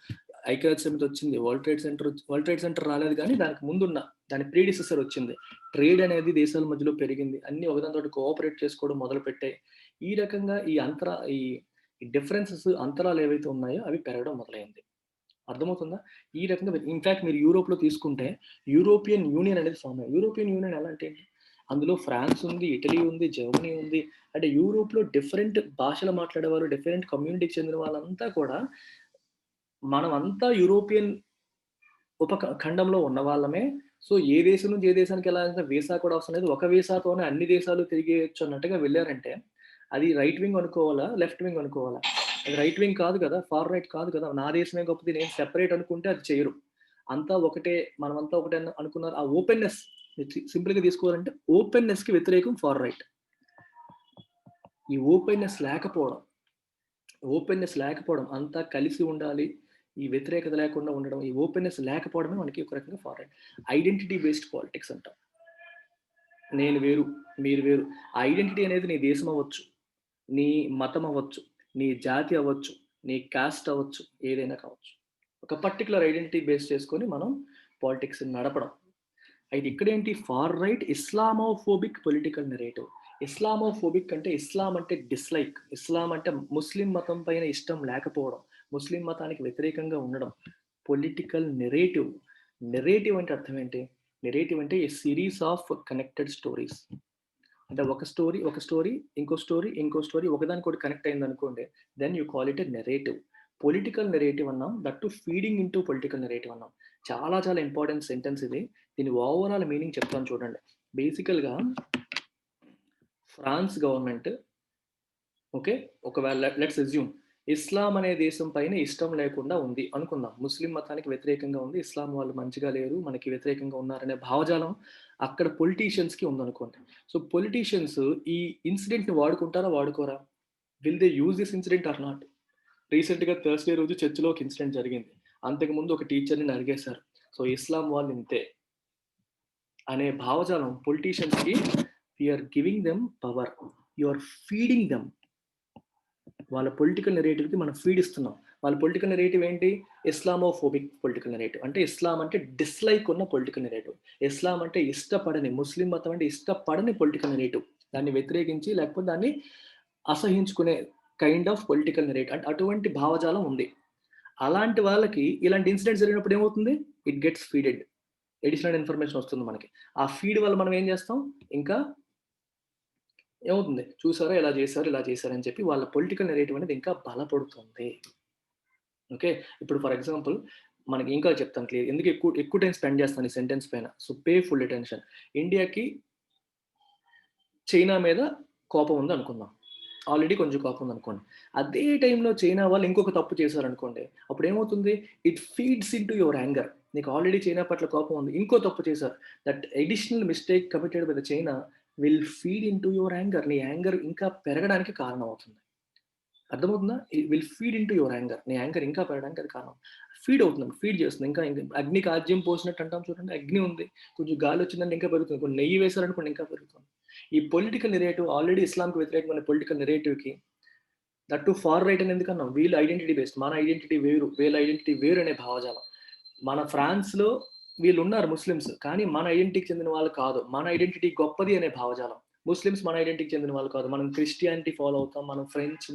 Speaker 1: ఐక్యరాజ్య సమితి వచ్చింది. వరల్డ్ ట్రేడ్ సెంటర్ రాలేదు, కానీ దానికి ముందున్న దాని ప్రీడిసెసర్ వచ్చింది. ట్రేడ్ అనేది దేశాల మధ్యలో పెరిగింది, అన్ని ఒకదానితో కోఆపరేట్ చేసుకోవడం మొదలు పెట్టాయి. ఈ రకంగా ఈ డిఫరెన్సెస్, అంతరాలు ఏవైతే ఉన్నాయో అవి పెరగడం మొదలైంది. అర్థమవుతుందా? ఈ రకంగా ఇన్ఫాక్ట్ మీరు యూరోప్‌లో తీసుకుంటే యూరోపియన్ యూనియన్ అనేది ఫార్మ్ అయింది. యూరోపియన్ యూనియన్ ఎలా అంటే ఏంటి? అందులో ఫ్రాన్స్ ఉంది, ఇటలీ ఉంది, జర్మనీ ఉంది. అంటే యూరోప్‌లో డిఫరెంట్ భాషలు మాట్లాడేవారు, డిఫరెంట్ కమ్యూనిటీకి చెందిన వాళ్ళంతా కూడా మనమంతా యూరోపియన్ ఖండంలో ఉన్నవాళ్ళమే. సో, ఏ దేశం నుంచి ఏ దేశానికి ఎళ్ళాలంటే వీసా కూడా అవసరం లేదు. ఒక వీసాతోనే అన్ని దేశాలు తిరిగేయొచ్చు అన్నట్టుగా వెళ్లారంటే, అది రైట్ వింగ్ అనుకోవాలా? లెఫ్ట్ వింగ్ అనుకోవాలా? అది రైట్ వింగ్ కాదు కదా! ఫార్ రైట్ కాదు కదా! నా దేశమే గొప్పది, నేను సెపరేట్ అనుకుంటే అది చేయరు. అంతా ఒకటే, మనమంతా ఒకటే అనుకున్నారు. ఆ ఓపెన్‌నెస్ సింపుల్‌గా తీసుకోవాలంటే ఓపెన్‌నెస్‌కి వ్యతిరేకం ఫార్ రైట్. ఈ ఓపెన్‌నెస్ లేకపోవడం, అంతా కలిసి ఉండాలి, ఈ వ్యతిరేకత లేకుండా ఉండడం, ఈ ఓపెన్‌నెస్ లేకపోవడమే మనకి ఒక రకంగా far right. Identity based politics అంటాం. నేను వేరు, మీరు వేరు. ఆ ఐడెంటిటీ అనేది నీ దేశం అవ్వచ్చు, నీ మతం అవ్వచ్చు, నీ జాతి అవ్వచ్చు, నీ కాస్ట్ అవ్వచ్చు, ఏదైనా కావచ్చు. ఒక పర్టిక్యులర్ ఐడెంటిటీ బేస్ చేసుకొని మనం పాలిటిక్స్ నడపడం. అయితే ఇక్కడేంటి, far right Islamophobic political narrative. Islamophobic అంటే ఇస్లాం అంటే డిస్లైక్, ఇస్లాం అంటే ముస్లిం మతం పైన ఇష్టం లేకపోవడం, ముస్లిం మతానికి వ్యతిరేకంగా ఉండడం. Political narrative. నెరేటివ్ అంటే అర్థం ఏంటి? నెరేటివ్ అంటే a series of connected stories. అంటే ఒక స్టోరీ, ఇంకో స్టోరీ ఒకదానికొకటి కనెక్ట్ అయిందనుకోండి, then you call it a narrative. Political narrative అన్నాం, that to feeding into political narrative అన్నాం. చాలా చాలా ఇంపార్టెంట్ సెంటెన్స్ ఇది. దీని ఓవరాల్ మీనింగ్ చెప్తాను చూడండి. బేసికల్‌గా ఫ్రాన్స్ గవర్నమెంట్, ఓకే, ఒకవేళ లెట్స్ అస్యూమ్ ఇస్లాం అనే దేశం పైన ఇష్టం లేకుండా ఉంది అనుకుందాం. ముస్లిం మతానికి వ్యతిరేకంగా ఉంది, ఇస్లాం వాళ్ళు మంచిగా లేరు, మనకి వ్యతిరేకంగా ఉన్నారనే భావజాలం అక్కడ పొలిటీషియన్స్‌కి ఉందనుకోండి. సో, పొలిటీషియన్స్ ఈ ఇన్సిడెంట్‌ని వాడుకుంటారా? వాడుకోరా? Will they use this incident or not? రీసెంట్‌గా థర్స్‌డే రోజు చర్చ్‌లో ఒక ఇన్సిడెంట్ జరిగింది. అంతకుముందు ఒక టీచర్‌ని నరికేశారు. సో, ఇస్లాం వాళ్ళు ఇంతే అనే భావజాలం పొలిటీషియన్స్‌కి, we are giving them power. You are feeding them. వాళ్ళ పొలిటికల్ నెరేటివ్‌కి మనం ఫీడ్ ఇస్తున్నాం. వాళ్ళ పొలిటికల్ నెరేటివ్ ఏంటి? Islamophobic political narrative. అంటే ఇస్లాం అంటే డిస్‌లైక్ ఉన్న పొలిటికల్ నెరేటివ్. ఇస్లాం అంటే ఇష్టపడని, ముస్లిం మతం అంటే ఇష్టపడని పొలిటికల్ నెరేటివ్. దాన్ని వ్యతిరేకించి లేకపోతే దాన్ని అసహించుకునే కైండ్ ఆఫ్ పొలిటికల్ నెరేటివ్. అంటే అటువంటి భావజాలం ఉంది. అలాంటి వాళ్ళకి ఇలాంటి ఇన్సిడెంట్స్ జరిగినప్పుడు ఏమవుతుంది? It gets feeded. Additional information వస్తుంది మనకి. ఆ ఫీడ్ వల్ల మనం ఏం చేస్తాం? ఇంకా ఏమవుతుంది? చూసారా ఇలా చేశారు, ఇలా చేశారు అని చెప్పి వాళ్ళ పొలిటికల్ నెరేటివ్ అనేది ఇంకా బలపడుతుంది. ఓకే. ఇప్పుడు ఫర్ ఎగ్జాంపుల్ మనకి ఇంకా చెప్తాను క్లియర్. ఎందుకు ఎక్కువ ఎక్కువ టైమ్ స్పెండ్ చేస్తాను ఈ సెంటెన్స్ పైన. So, pay full attention. ఇండియాకి చైనా మీద కోపం ఉందనుకుందాం. ఆల్రెడీ కొంచెం కోపం ఉందనుకోండి. అదే టైంలో చైనా వాళ్ళు ఇంకొక తప్పు చేశారనుకోండి. అప్పుడేమవుతుంది? It feeds into your anger. నీకు ఆల్రెడీ చైనా పట్ల కోపం ఉంది, ఇంకో తప్పు చేశారు. That additional mistake committed by the China will feed into your anger. నీ యాంగర్ ఇంకా పెరగడానికి కారణమవుతుంది. అర్థమవుతుందా? It will feed into your anger. నీ యాంగర్ ఇంకా పెరగడానికి అది కారణం. ఫీడ్ అవుతుంది, ఫీడ్ చేస్తుంది. ఇంకా అగ్నికి ఆజ్యం పోసినట్టు అంటాం చూడండి. అగ్ని ఉంది, కొంచెం గాలి వచ్చిందంటే ఇంకా పెరుగుతుంది. కొన్ని నెయ్యి వేశారనుకోండి ఇంకా పెరుగుతుంది. ఈ పొలిటికల్ నెరేటివ్ ఆల్రెడీ ఇస్లాంకి వ్యతిరేకమైన పొలిటికల్ నెరేటివ్కి దట్ టు ఫార్ రైట్ అని ఎందుకన్నాం? వీళ్ళ ఐడెంటిటీ బేస్డ్, మన ఐడెంటిటీ వేరు, వీళ్ళ ఐడెంటిటీ వేరు అనే భావజాలం. మన ఫ్రాన్స్లో వీళ్ళు ఉన్నారు ముస్లిమ్స్, కానీ మన ఐడెంటిటీకి చెందిన వాళ్ళు కాదు. మన ఐడెంటిటీ గొప్పది అనే భావజాలం. ముస్లిమ్స్ మన ఐడెంటిటీకి చెందిన వాళ్ళు కాదు. మనం క్రిస్టియానిటీ ఫాలో అవుతాం, మనం ఫ్రెంచ్,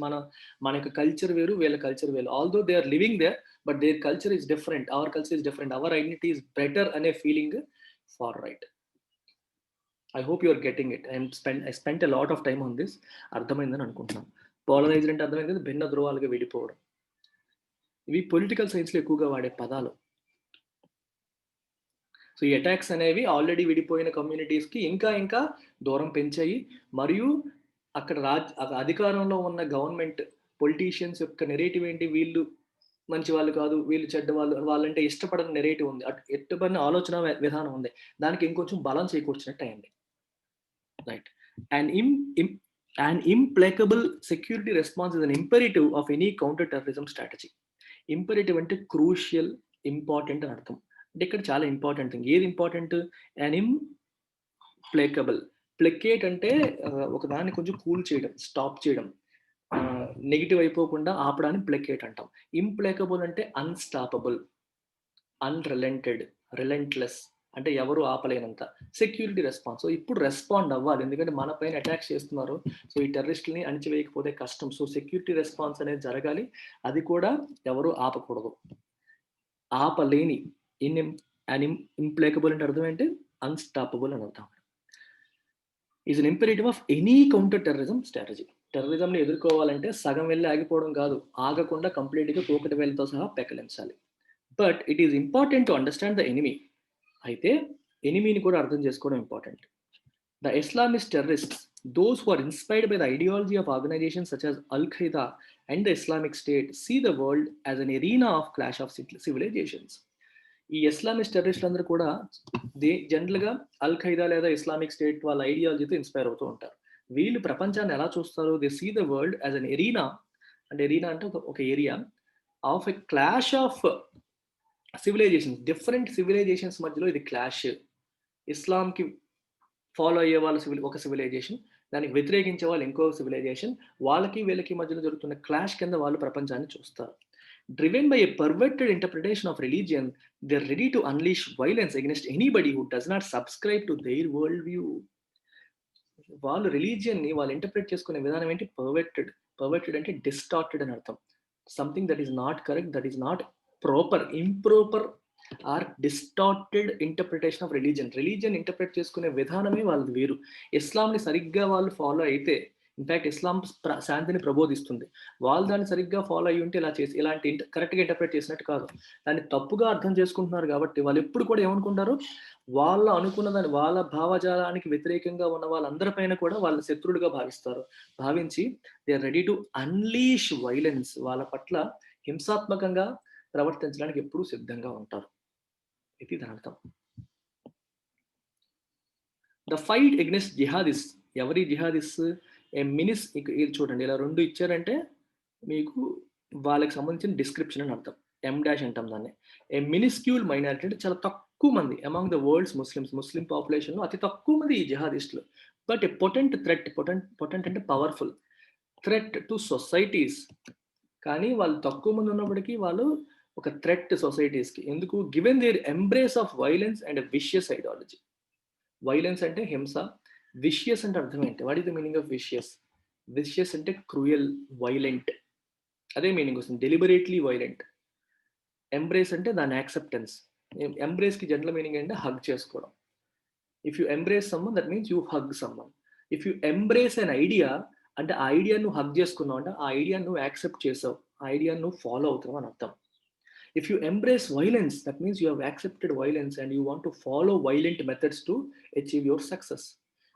Speaker 1: మన యొక్క కల్చర్ వేరు, వీళ్ళ కల్చర్ వేరు. Although they are living there, but their culture is different, our culture is different, our identity is better అనే feeling far right. I hope you are getting it. I spent a lot of time on this. అర్థమైందని అనుకుంటున్నాను. Polarised అంటే అర్థమైంది కదా, భిన్న ధ్రువాలుగా విడిపోవడం. ఇవి political సైన్స్లో ఎక్కువగా వాడే పదాలు. సో ఈ అటాక్స్ అనేవి ఆల్రెడీ విడిపోయిన కమ్యూనిటీస్కి ఇంకా ఇంకా దూరం పెంచాయి. మరియు అక్కడ అధికారంలో ఉన్న గవర్నమెంట్ పొలిటీషియన్స్ యొక్క నెరేటివ్ ఏంటి? వీళ్ళు మంచి వాళ్ళు కాదు, వీళ్ళు చెడ్డ వాళ్ళు, వాళ్ళంటే ఇష్టపడని నెరేటివ్ ఉంది, ఇష్టపడిన ఆలోచన విధానం ఉంది. దానికి ఇంకొంచెం బలం చేకూర్చినట్టు అయింది. Right. An implacable security response is an imperative of any counter-terrorism strategy. Imperative అంటే క్రూషియల్, ఇంపార్టెంట్ అని అర్థం. అంటే ఇక్కడ చాలా ఇంపార్టెంట్ థింగ్. ఏది ఇంపార్టెంట్? an implacable. ప్లెకేట్ అంటే ఒక దాన్ని కొంచెం కూల్ చేయడం, స్టాప్ చేయడం, నెగిటివ్ అయిపోకుండా ఆపడానికి ప్లెకేట్ అంటాం. ఇంప్లేకబుల్ అంటే అన్స్టాపబుల్, అన్రిలెంటెడ్, రిలెంట్లెస్ అంటే ఎవరు ఆపలేనంత. సెక్యూరిటీ రెస్పాన్స్, సో ఇప్పుడు రెస్పాండ్ అవ్వాలి, ఎందుకంటే మన పైన అటాక్స్ చేస్తున్నారు. సో ఈ టెర్రరిస్టులని అణిచివేయకపోతే కష్టం. సో సెక్యూరిటీ రెస్పాన్స్ అనేది జరగాలి, అది కూడా ఎవరు ఆపకూడదు, ఆపలేని. ఇంప్లేకబుల్ అంటే అర్థం ఏంటి? అన్స్టాపబుల్ అని అర్థం. Is an imperative of any counter terrorism strategy. టెర్రరిజంని ఎదుర్కోవాలంటే సగం వెళ్ళి ఆగిపోవడం కాదు, ఆగకుండా కంప్లీట్గా తోకటి వేలతో సహా పెకలించాలి. But it is important to understand the enemy. అయితే ఎనిమీని కూడా అర్థం చేసుకోవడం important. The Islamist terrorists, those who are inspired by the ideology of organizations such as Al-Qaeda and the Islamic State, see the world as an arena of clash of civilizations. ఈ Islamist టెర్రరిస్టులు అందరూ కూడా జనరల్గా Al Qaeda లేదా Islamic State వాళ్ళ ఐడియాలజీతో inspire అవుతూ ఉంటారు. వీళ్ళు ప్రపంచాన్ని ఎలా చూస్తారు? They see the world as an arena. అంటే ఎరీనా అంటే ఒక area of a clash of civilisations. Different civilisations మధ్యలో ఇది క్లాష్. ఇస్లాంకి ఫాలో అయ్యే వాళ్ళు ఒక సివిలైజేషన్, దానికి వ్యతిరేకించే వాళ్ళు ఇంకో సివిలైజేషన్, వాళ్ళకి వీళ్ళకి మధ్యలో జరుగుతున్న క్లాష్ కింద వాళ్ళు ప్రపంచాన్ని చూస్తారు. Driven by a perverted interpretation of religion, they're ready to unleash violence against anybody who does not subscribe to their worldview. వాళ్ళు రిలీజియన్ని వాళ్ళు ఇంటర్ప్రిట్ చేసుకునే విధానం ఏంటి? పర్వర్టెడ్. పర్వర్టెడ్ అంటే డిస్టార్టెడ్ అని అర్థం. Something that is not correct, that is not proper, improper or distorted interpretation of religion. Religion interpret చేసుకునే విధానమే వాళ్ళది వేరు. ఇస్లాంని సరిగ్గా వాళ్ళు ఫాలో అయితే, ఇన్ఫ్యాక్ట్ ఇస్లాం శాంతిని ప్రబోధిస్తుంది, వాళ్ళు దాన్ని సరిగ్గా ఫాలో అయ్యి ఉంటే ఇలాంటి కరెక్ట్గా ఇంటర్ప్రిట్ చేసినట్టు కాదు, దాన్ని తప్పుగా అర్థం చేసుకుంటున్నారు. కాబట్టి వాళ్ళు ఎప్పుడు కూడా ఏమనుకుంటారు? వాళ్ళు అనుకున్న దాన్ని, వాళ్ళ భావజాలానికి వ్యతిరేకంగా ఉన్న వాళ్ళందరిపైన కూడా వాళ్ళ శత్రుడుగా భావిస్తారు. భావించి they are ready to unleash violence, వాళ్ళ పట్ల హింసాత్మకంగా ప్రవర్తించడానికి ఎప్పుడూ సిద్ధంగా ఉంటారు. ఇది దాని అర్థం. The fight against jihadis. ఎవరి జిహాదిస్? ఇది చూడండి, ఇలా రెండు ఇచ్చారంటే మీకు వాళ్ళకి సంబంధించిన డిస్క్రిప్షన్ అని అర్థం. M- అంటాం దాన్ని. ఏ మినిస్క్యూల్ మైనారిటీ అంటే చాలా తక్కువ మంది among the world's Muslims, Muslim పాపులేషన్లో అతి తక్కువ మంది ఈ జిహాదిస్టులు. But a potent threat, potent అంటే పవర్ఫుల్ థ్రెట్ టు సొసైటీస్. కానీ వాళ్ళు తక్కువ మంది ఉన్నప్పటికీ వాళ్ళు ఒక థ్రెట్ సొసైటీస్కి. ఎందుకు? Given their embrace of violence and vicious ideology. Violence అంటే హింస, విషియస్ అంటే అర్థం ఏంటి? What is the meaning of vicious? Vicious అంటే క్రూయల్, వైలెంట్, అదే మీనింగ్ వస్తుంది. Deliberately violent. ఎంబ్రేస్ అంటే దాని యాక్సెప్టెన్స్. ఎంబ్రేస్కి జనరల్ మీనింగ్ అంటే హగ్ చేసుకోవడం. If you embrace someone, that means you hug someone. If you embrace an idea, అంటే ఆ ఐడియా నువ్వు హగ్ చేసుకున్నావు అంటే ఆ ఐడియా నువ్వు యాక్సెప్ట్ చేసావు, ఆ ఐడియా నువ్వు ఫాలో అవుతావు అని అర్థం. If you embrace violence, that means you have accepted violence and you want to follow violent methods to achieve your success.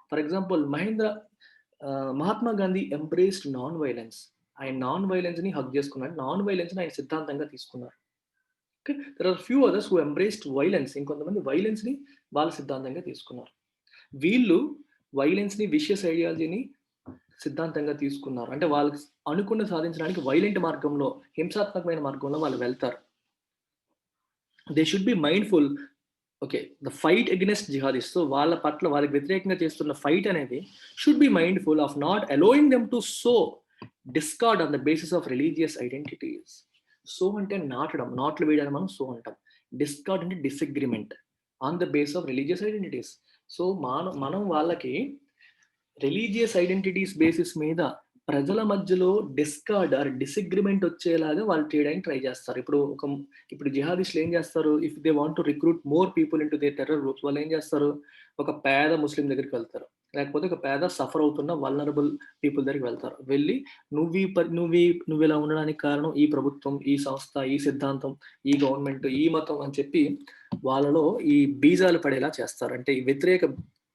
Speaker 1: For example, Mahatma Gandhi embraced non-violence. ఆయన non-violence-ని hug చేసుకున్నాడు, non-violence-ని ఆయన సిద్ధాంతంగా తీసుకున్నారు. Okay, there are few others who embraced violence. ఇంకొంతమంది వైలెన్స్ని వాళ్ళ సిద్ధాంతంగా తీసుకున్నారు. వీళ్ళు వైలెన్స్ని, vicious ఐడియాలజీని సిద్ధాంతంగా తీసుకున్నారు. అంటే వాళ్ళకి అనుకున్న సాధించడానికి వైలెంట్ మార్గంలో, హింసాత్మకమైన మార్గంలో వాళ్ళు వెళ్తారు. They should be mindful. Okay. The fight against jihadist. So, వాళ్ళ పట్ల వాళ్ళకి వ్యతిరేకంగా చేస్తున్న ఫైట్ అనేది should be mindful of not allowing them to sow discord on the basis of religious identities. So అంటే నాటడం. నాట్లు వేయడాన్ని మనం సో అంటాం. డిస్కార్డ్ అంటే disagreement on the base of religious identities. So, మనం వాళ్ళకి రిలీజియస్ ఐడెంటిటీస్ బేసిస్ మీద ప్రజల మధ్యలో డిస్కార్డ్ ఆర్ డిసగ్రిమెంట్ వచ్చేలాగా వాళ్ళు చేయడానికి ట్రై చేస్తారు. ఇప్పుడు జిహాదిస్టులు ఏం చేస్తారు? If they want to recruit more people into there terror groups, వాళ్ళు ఏం చేస్తారు? ఒక పేద ముస్లిం దగ్గరికి వెళ్తారు. లేకపోతే ఒక పేద సఫర్ అవుతున్న వల్నరబుల్ పీపుల్ దగ్గరికి వెళ్తారు. వెళ్ళి నువ్వు ఇలా ఉండడానికి కారణం ఈ ప్రభుత్వం, ఈ సంస్థ, ఈ సిద్ధాంతం, ఈ గవర్నమెంట్, ఈ మతం అని చెప్పి వాళ్ళలో ఈ బీజాలు పడేలా చేస్తారు. అంటే ఈ వ్యతిరేక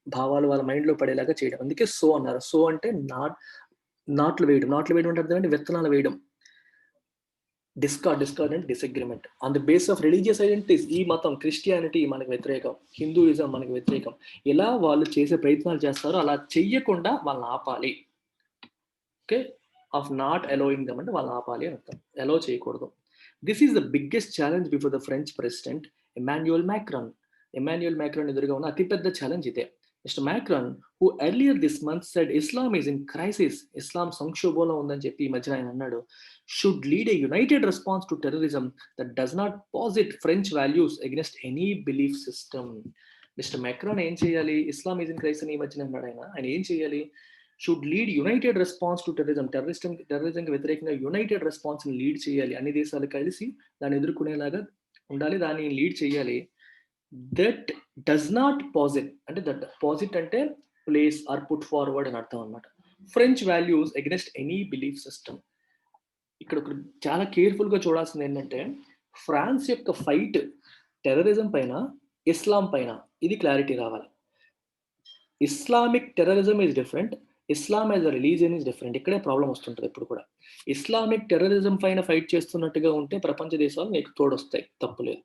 Speaker 1: భావాలు వాళ్ళ మైండ్లో పడేలాగా చేయడం. అందుకే సో అన్నారు. సో అంటే నాట్లు వేయడం. నాట్లు వేయడం అంటే అర్థం ఏంటి? విత్తనాలు వేయడం. డిస్కార్డ్ అంటే disagreement on the base of religious identities. ఈ మతం క్రిస్టియానిటీ మనకు వ్యతిరేకం, హిందూయిజం మనకు వ్యతిరేకం. ఇలా వాళ్ళు చేసే ప్రయత్నాలు చేస్తారో అలా చెయ్యకుండా వాళ్ళని ఆపాలి. Okay. Of not allowing them అంటే వాళ్ళని ఆపాలి అని అర్థం. అలో చేయకూడదు. This is the biggest challenge before the French president Emmanuel Macron. Emmanuel Macron ఎదురుగా ఉన్న అతిపెద్ద ఛాలెంజ్ ఇదే. Mr. Macron, who earlier this month said Islam is in crisis, Islam సంక్షోభంలో ఉందని చెప్పి ఈ మధ్యన ఆయన అన్నాడు, should lead a united response to terrorism that does not posit French values against any belief system. Mister Macron ఏం చేయాలి? ఇస్లాం is in crisis అని ఈ మధ్యన అన్నాడు ఆయన ఏం చేయాలి? Should lead united response to terrorism. టెర్రరిజంకి వ్యతిరేకంగా యునైటెడ్ రెస్పాన్స్ లీడ్ చేయాలి. అన్ని దేశాలు కలిసి దాన్ని ఎదుర్కొనేలాగా ఉండాలి, దాన్ని లీడ్ చేయాలి. దట్ డస్ నాట్ పాజిట్ అంటే పాజిట్ అంటే ప్లేస్ ఆర్ పుట్ ఫార్వర్డ్ అని అర్థం అనమాట. French values against any belief system. ఇక్కడ చాలా కేర్ఫుల్ గా చూడాల్సింది ఏంటంటే, ఫ్రాన్స్ యొక్క ఫైట్ టెర్రరిజం పైన, ఇస్లాం పైన, ఇది క్లారిటీ రావాలి. Islamic terrorism is different, Islam as a religion is different. ఇక్కడే ప్రాబ్లం వస్తుంటుంది ఎప్పుడు కూడా. ఇస్లామిక్ టెర్రరిజం పైన ఫైట్ చేస్తున్నట్టుగా ఉంటే ప్రపంచ దేశాలు నీకు తోడొస్తాయి, తప్పులేదు.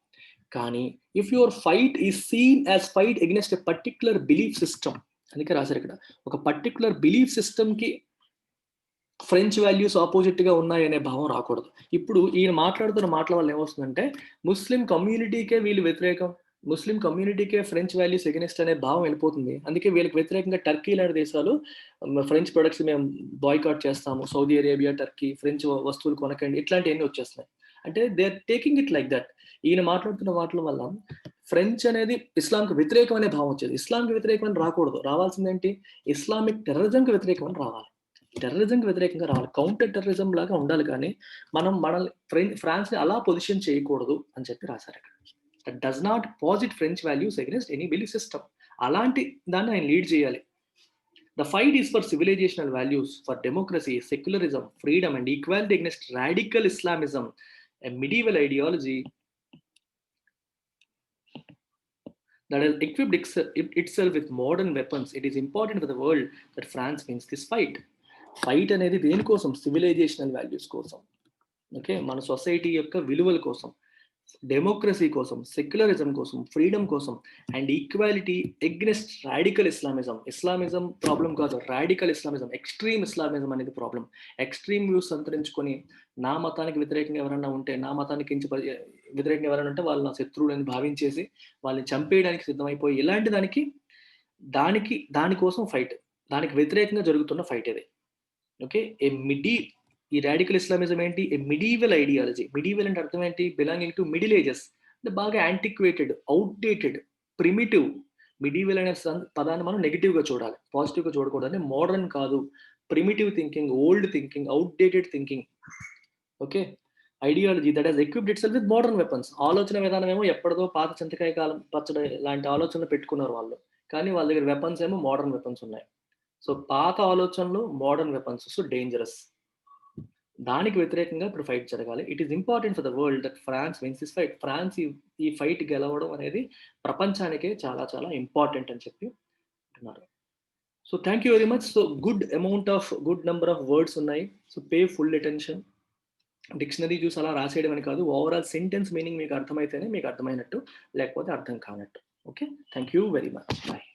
Speaker 1: కానీ if your fight is seen as fight against a particular belief system, అందుకే రాశారు ఇక్కడ, ఒక పర్టిక్యులర్ బిలీఫ్ సిస్టమ్ కి ఫ్రెంచ్ వాల్యూస్ ఆపోజిట్ గా ఉన్నాయనే భావం రాకూడదు. ఇప్పుడు ఈయన మాట్లాడుతున్న మాటల వల్ల ఏమొస్తుందంటే, ముస్లిం కమ్యూనిటీకే వీళ్ళు వ్యతిరేకం, ముస్లిం కమ్యూనిటీకే ఫ్రెంచ్ వాల్యూస్ ఎగెనిస్ట్ అనే భావం వెళ్ళిపోతుంది. అందుకే వీళ్ళకి వ్యతిరేకంగా టర్కీ లాంటి దేశాలు ఫ్రెంచ్ ప్రొడక్ట్స్ మేము బాయ్కాట్ చేస్తాము, సౌదీ అరేబియా, టర్కీ, ఫ్రెంచ్ వస్తువులు కొనకండి, ఇట్లాంటివన్నీ వచ్చేస్తున్నాయి. అంటే they are taking it like that. ఈయన మాట్లాడుతున్న వాటిల వల్ల ఫ్రెంచ్ అనేది ఇస్లాంకి వ్యతిరేకం అనే భావం వచ్చేది. ఇస్లాంకి వ్యతిరేకం అని రాకూడదు, రావాల్సిందేంటి? ఇస్లామిక్ టెర్రరిజంకి వ్యతిరేకం అని రావాలి. టెర్రరిజంకి వ్యతిరేకంగా రావాలి, కౌంటర్ టెర్రరిజం లాగా ఉండాలి. కానీ మనల్ని ఫ్రాన్స్ ని అలా పొజిషన్ చేయకూడదు అని చెప్పి రాశారు అక్కడ. That does not posit French values against any belief system. అలాంటి దాన్ని ఆయన లీడ్ చేయాలి. The fight is for civilizational values, for democracy, secularism, freedom and equality against radical Islamism, a medieval ideology that has equipped itself with modern weapons. It is important for the world that France wins this fight. Fight అనేది దేనికోసం? Civilisational values కోసం. Okay, మన society యొక్క విలువల కోసం, democracy కోసం, secularism కోసం, freedom కోసం and equality against radical Islamism. Islamism problem కాదు, రాడికల్ ఇస్లామిజం, ఎక్స్ట్రీమ్ ఇస్లామిజం అనేది ప్రాబ్లం. ఎక్స్ట్రీమ్ వ్యూస్ సంతరించుకొని నా మతానికి వ్యతిరేకంగా ఎవరైనా ఉంటే, నా మతానికి వ్యతిరేకంగా ఎవరైనా ఉంటే వాళ్ళు నా శత్రువులని భావించేసి వాళ్ళని చంపేయడానికి సిద్ధమైపోయి, ఇలాంటి దానికోసం ఫైట్, దానికి వ్యతిరేకంగా జరుగుతున్న ఫైట్ ఇది. ఓకే, ఈ రాడికల్ ఇస్లామిజం ఏంటి? ఏ మిడీవల్ ఐడియాలజీ. మిడీవల్ అంటే అర్థం ఏంటి? బిలాంగింగ్ టు మిడిల్ ఏజెస్, అంటే బాగా యాంటిక్వేటెడ్, అవుట్డేటెడ్, ప్రిమిటివ్. మిడీవల్ అనే పదాన్ని మనం నెగిటివ్ గా చూడాలి, పాజిటివ్ గా చూడకూడదు. అంటే మోడర్న్ కాదు, primitive thinking, old thinking, outdated thinking. Okay, ideology that has equipped itself with modern weapons. ఆలోచన విధానం ఏమో ఎప్పటిదో పాత చింతకాయ కాలం పచ్చడి లాంటి ఆలోచనలు పెట్టుకున్నారు వాళ్ళు, కానీ వాళ్ళ దగ్గర వెపన్స్ ఏమో మోడర్న్ వెపన్స్ ఉన్నాయి. సో పాత ఆలోచనలు, మోడర్న్ వెపన్స్, సో డేంజరస్. దానికి వ్యతిరేకంగా ఇప్పుడు ఫైట్ జరగాలి. It is important for the world that France wins this fight. France ఈ ఫైట్ గెలవడం అనేది ప్రపంచానికే చాలా చాలా ఇంపార్టెంట్ అని చెప్పి అంటున్నారు. So thank you very much. So good number of words ఉన్నాయి. So pay full attention. Dictionary చూసి అలా రాసేయడం అని కాదు, ఓవరాల్ సెంటెన్స్ మీనింగ్ మీకు అర్థమైతేనే మీకు అర్థమైనట్టు, లేకపోతే అర్థం కానట్టు. Okay, thank you very much. Bye.